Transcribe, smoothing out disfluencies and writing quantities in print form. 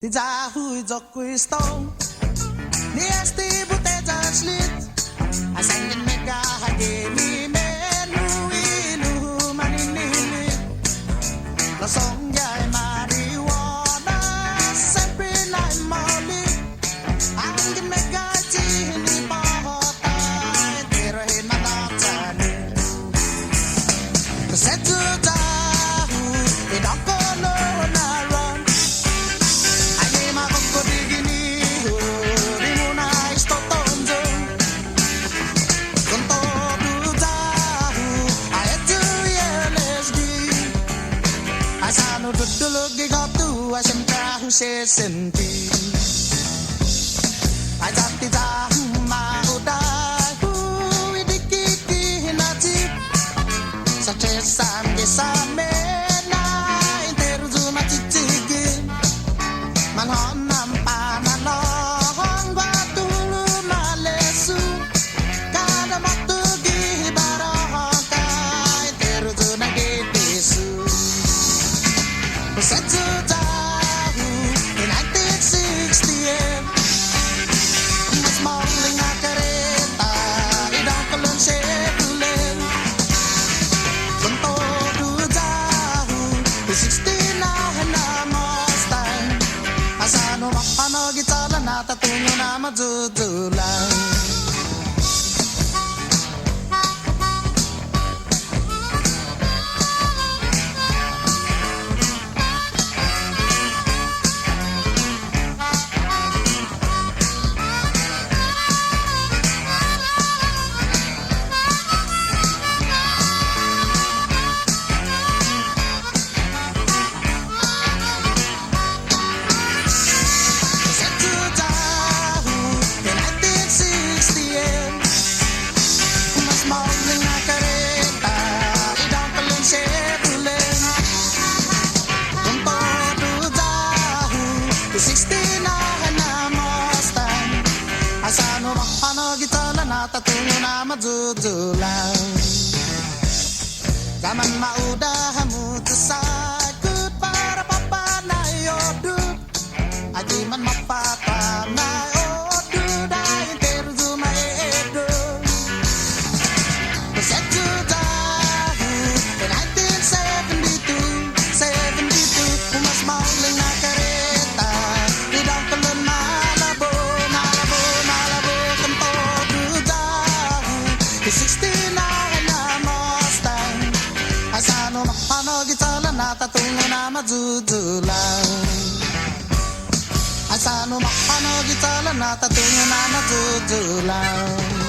Ti zahui zoquisto Ni esti buteza slit Asangin mega hagemi menu ilu maninili La song jai marijuana Sempre lai moli Angin mega chini pahota Tero hin manatani Setu tahu Idako no naran Ane makoko digini Rimuna istotonzo Konto du tahu Aetu LSD Asano dudulog gigotu Asem tahu se senti Ajati tahu maudahu Idikiki hinatip Sachesan gesame na interu zuma chichigin Manhon nampana lohong batulu malesu Kada matugi barohong ka interu zuna gitisu Setsu tahu in 1968 Mas mauling na kareta idang kalun sebulan Konto du tahu di 69 na Mustang Asano makano gitara na tatungo na madudulang Setsu tahu in 1968 Mas mauling na kareta idang kalun sebulan Konto du tahu di 69 na Mustang Asano makano gitara na tatungo na madudulang Zaman maudah mutasakut para papa na yodut Ajiman mapata na yodut Dahil teru zuma edo Setsu tahu in 1972 Umas mauling na kareta Idang kalun malabo Kanto du tahu di 69 na Mustang Asano makano gitara na tatungo na madudulang Asano makano gitara na tatungo na madudulang